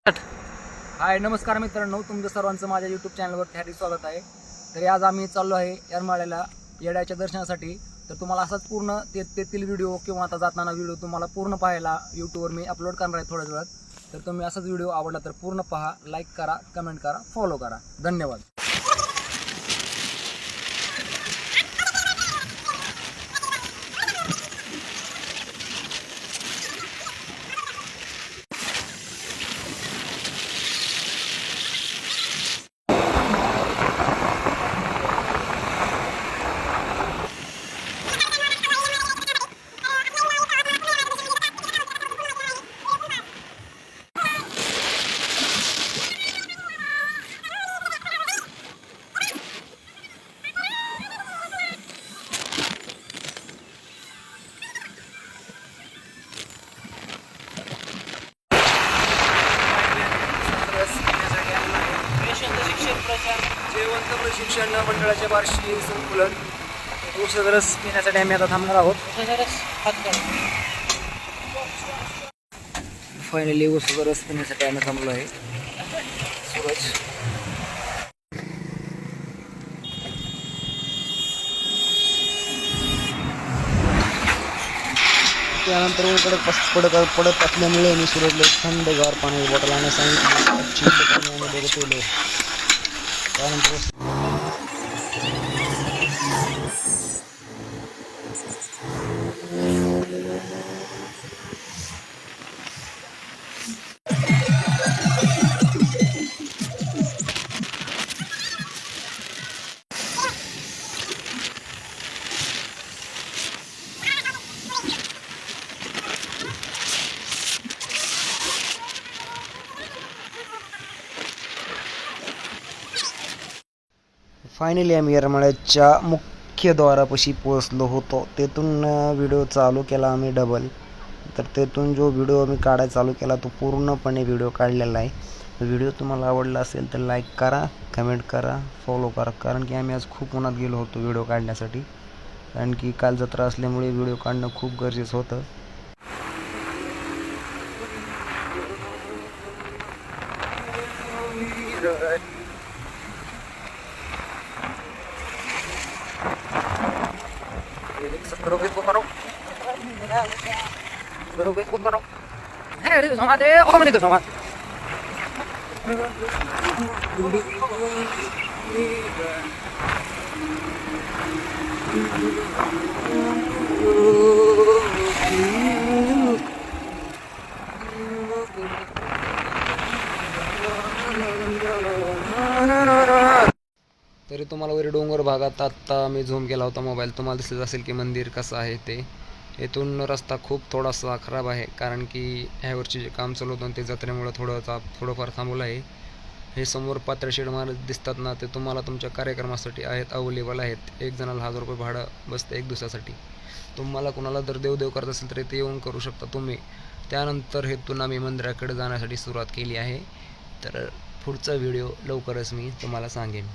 हाय नमस्कार मित्रांनो, तुमचं सर्वांचं माझ्या यूट्यूब चॅनलवर हार्दिक स्वागत आहे. तरी आज आम्ही चाललो आहे येरमाळ्याला येड्याच्या दर्शनासाठी. तर तुम्हाला असाच पूर्ण तेथील व्हिडिओ किंवा आता जाताना व्हिडिओ तुम्हाला पूर्ण पाहायला यूट्यूबवर मी अपलोड करणार आहे थोड्याच वेळात. तर तुम्ही असाच व्हिडिओ आवडला तर पूर्ण पहा, लाईक करा, कमेंट करा, फॉलो करा. धन्यवाद. जयवंत प्रशिक्षण मंडळाच्या वार्षिक संकुलन औषध रस पिण्यासाठी आम्ही आता थांबणार आहोत. फायनली औषध रस पिण्यासाठी आम्ही थांबलो आहे. सूरज त्यानंतर पडत असल्यामुळे मी सूरजला थंडगार पाण्याची बॉटल आणण्यास सांगितलं. त्यानंतर फायनली आम्ही येरमाळ्याच्या मुख्य द्वारापाशी पोहोचलो होतो. तेथून व्हिडिओ चालू केला आम्ही डबल. तर तेथून जो व्हिडिओ आम्ही काढायला चालू केला तो पूर्णपणे व्हिडिओ काढलेला आहे. व्हिडिओ तुम्हाला आवडला असेल तर लाईक करा, कमेंट करा, फॉलो करा. कारण की आम्ही आज खूप उन्हात गेलो होतो व्हिडिओ काढण्यासाठी. कारण की काल जत्रा असल्यामुळे व्हिडिओ काढणं खूप गरजेचं होतं. तरी तुम्हाला वरी डोंगर भागात आत्ता मी झूम केला होता मोबाईल, तुम्हाला दिसत असेल की मंदिर कसं आहे ते. येथून रस्ता खूप थोडासा खराब आहे कारण की ह्यावरची जे काम चालू होतं ते जत्रेमुळे थोडंफार थांबवलं आहे. हे समोर पातळशेड महाराज दिसतात ना, ते तुम्हाला तुमच्या कार्यक्रमासाठी अवेलेबल आहेत. एक जणाला 1000 रुपये भाडं बसतं एक दिवसासाठी. तुम्हाला कुणाला जर देवदेव करत असेल तर इथे येऊन करू शकता तुम्ही. त्यानंतर हेतून आम्ही मंदिराकडे जाण्यासाठी सुरुवात केली आहे. तर पुढचा व्हिडिओ लवकरच मी तुम्हाला सांगेन.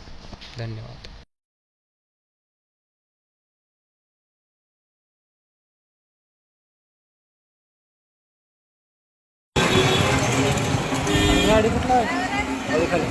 धन्यवाद. गाडी कुठला आहे खाली.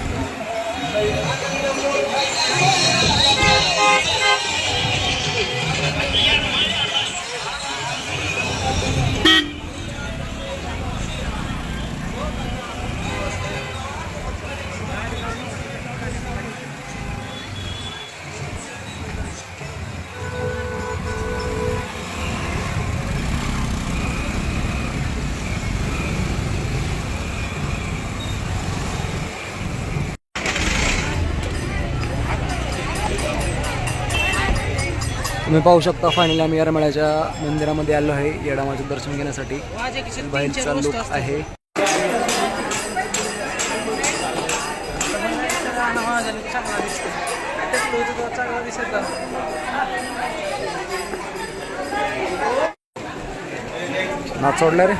तुम्ही पाहू शकता फायनली आम्ही येरमाळ्याच्या मंदिरामध्ये आलो आहे येडामाचं दर्शन घेण्यासाठी. बाहेरचा लुक आहे. नाच सोडलं रे.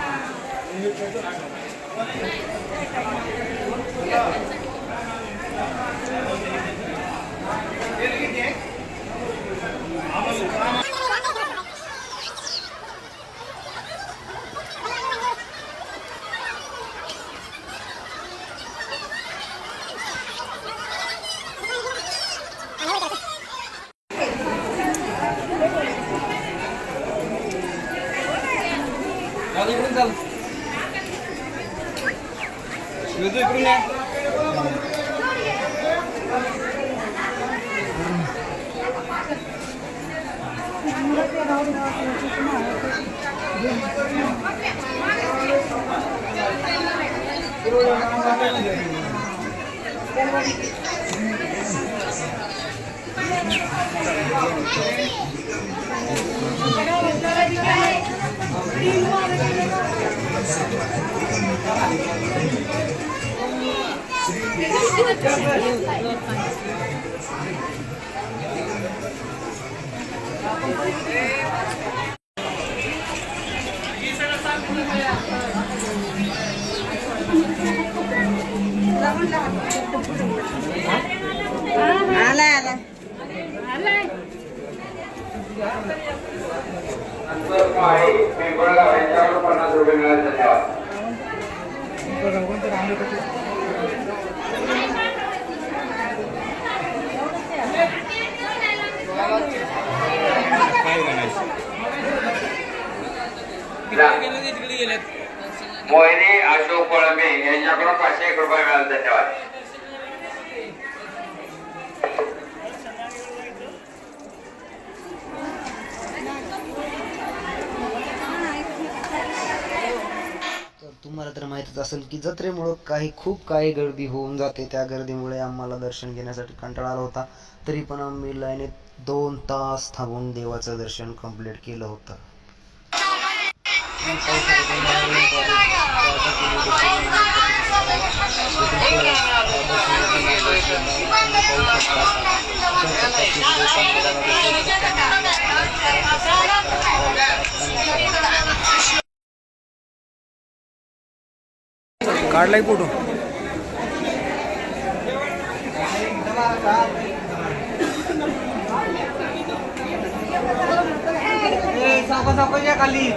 मोहिनी अशोक कोळंबे यांच्याकडून 501 रुपये मिळाले. धन्यवाद. तुम्हाला तर माहितीच असेल की जत्रेमुळं खूप काही गर्दी होऊन जाते. त्या गर्दीमुळे आम्हाला दर्शन घेण्यासाठी कंटाळा आला होता. तरी पण आम्ही लाईनीत 2 तास थांबून देवाचं दर्शन कंप्लीट केलं होतं. काढलाय फोटो. खाली